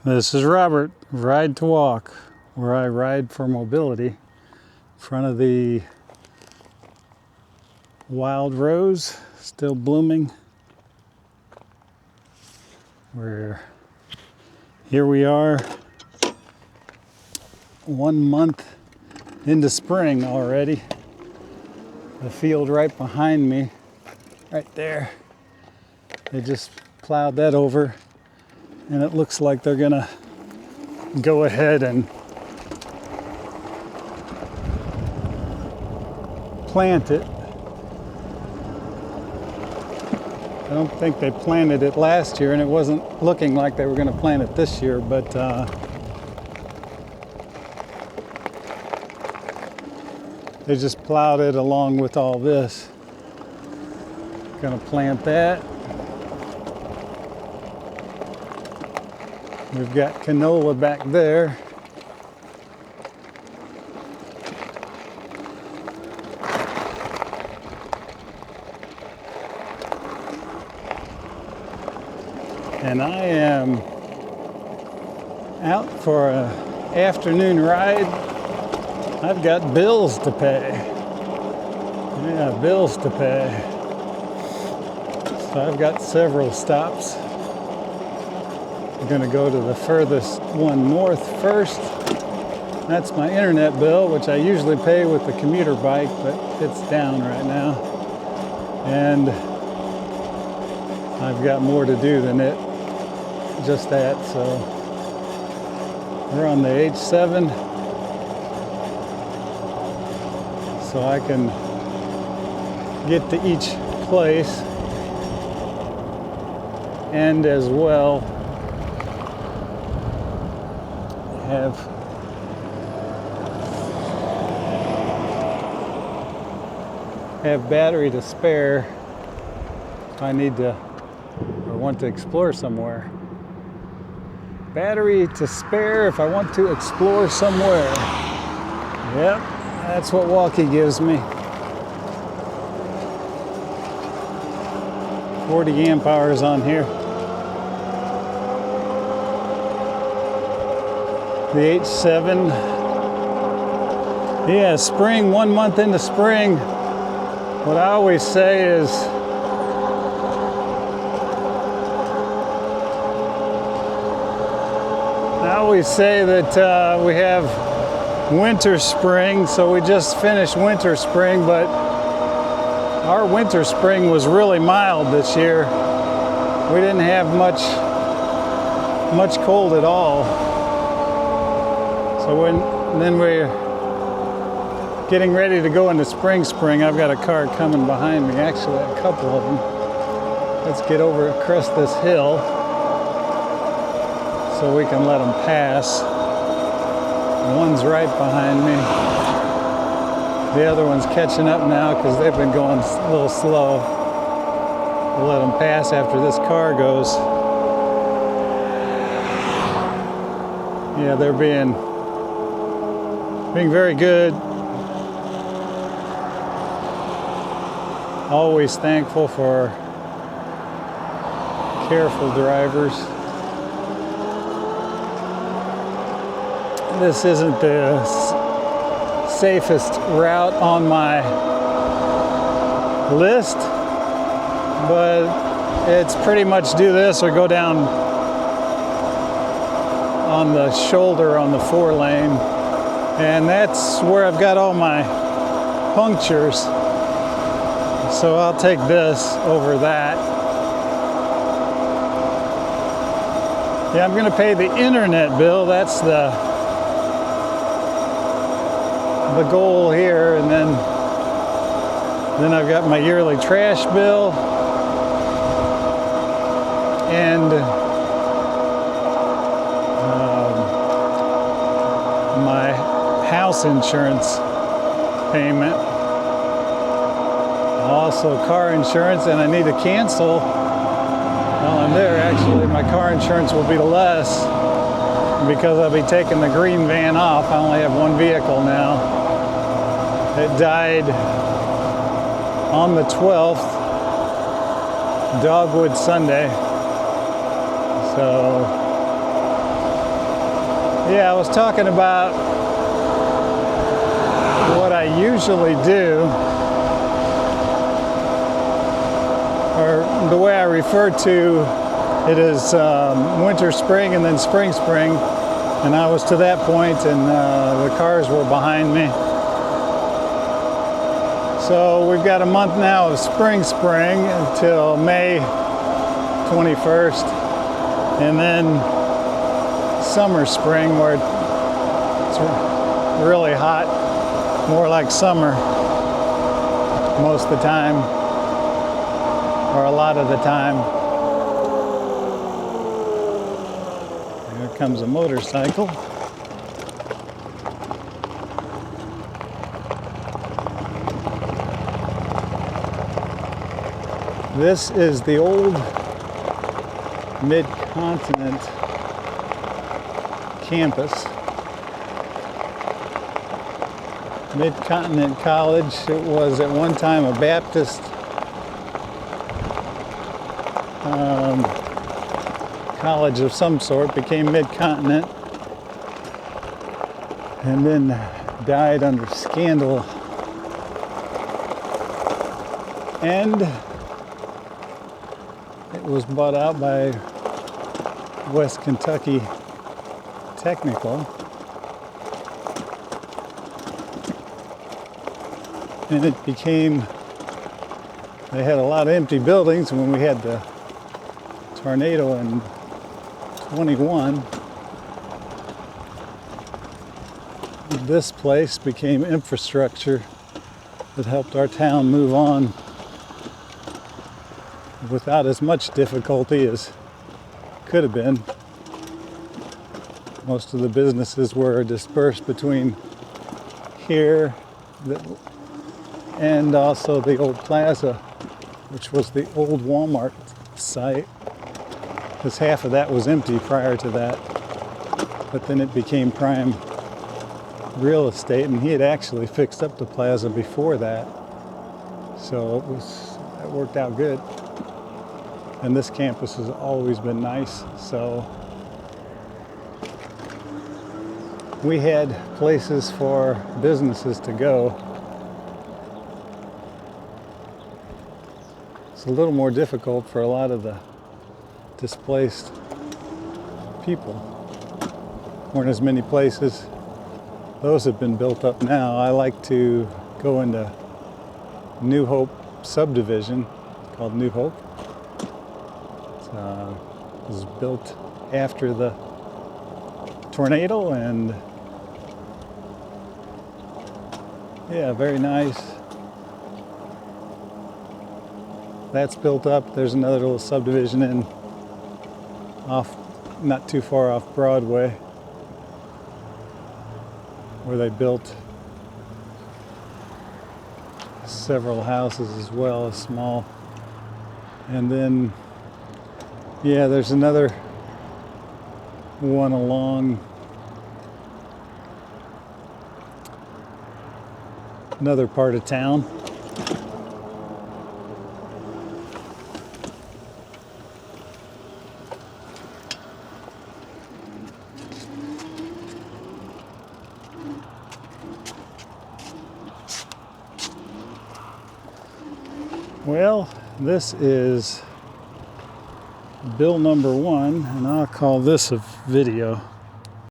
This is Robert, Ride to Walk, where I ride for mobility. In front of the wild rose, still blooming. Here we are, 1 month into spring already. The field right behind me, right there, they just plowed that over. And it looks like they're gonna go ahead and plant it. I don't think they planted it last year, and it wasn't looking like they were gonna plant it this year, but they just plowed it along with all this. Gonna plant that. We've got canola back there. And I am out for an afternoon ride. I've got bills to pay. Yeah, bills to pay. So I've got several stops. I'm going to go to the furthest one north first. That's my internet bill, which I usually pay with the commuter bike, but it's down right now. And I've got more to do than just that. So we're on the H7, so I can get to each place, and as well have battery to spare if I need to or want to explore somewhere. Battery to spare if I want to explore somewhere. Yep, that's what Walkie gives me. 40 amp hours on here. The H7. Yeah, spring, 1 month into spring. What I always say is that we have winter spring, so we just finished winter spring, but our winter spring was really mild this year. We didn't have much cold at all. So then we're getting ready to go into spring. I've got a car coming behind me, actually a couple of them. Let's get over across this hill so we can let them pass. One's right behind me. The other one's catching up now because they've been going a little slow. We'll let them pass after this car goes. Yeah, they're being very good. Always thankful for careful drivers. This isn't the safest route on my list, but it's pretty much do this or go down on the shoulder on the 4-lane. And that's where I've got all my punctures. So I'll take this over that. Yeah, I'm going to pay the internet bill. That's the goal here. And then I've got my yearly trash bill and my house insurance payment. Also car insurance, and I need to cancel while I'm there. Actually, my car insurance will be less because I'll be taking the green van off. I only have one vehicle now. It died on the 12th, Dogwood Sunday. So Yeah, I was talking about what I usually do, or the way I refer to it is winter, spring, and then spring, spring. And I was to that point, and the cars were behind me. So we've got a month now of spring, spring until May 21st, and then summer, spring, where it's really hot, more like summer most of the time, or a lot of the time. Here comes a motorcycle. This is the old Mid-Continent campus. Mid-Continent College. It was at one time a Baptist college of some sort, became Mid-Continent, and then died under scandal. And it was bought out by West Kentucky Technical. And it became, they had a lot of empty buildings when we had the tornado in 21. This place became infrastructure that helped our town move on without as much difficulty as could have been. Most of the businesses were dispersed between here and also the old plaza, which was the old Walmart site, because half of that was empty prior to that. But then it became prime real estate, and he had actually fixed up the plaza before that, so it worked out good. And this campus has always been nice, so we had places for businesses to go. It's a little more difficult for a lot of the displaced people. Weren't as many places. Those have been built up now. I like to go into New Hope subdivision called New Hope. It was built after the tornado, and yeah, very nice. That's built up. There's another little subdivision in not too far off Broadway, where they built several houses as well, small. And then, yeah, there's another one along another part of town. Well, this is bill number 1, and I'll call this a video.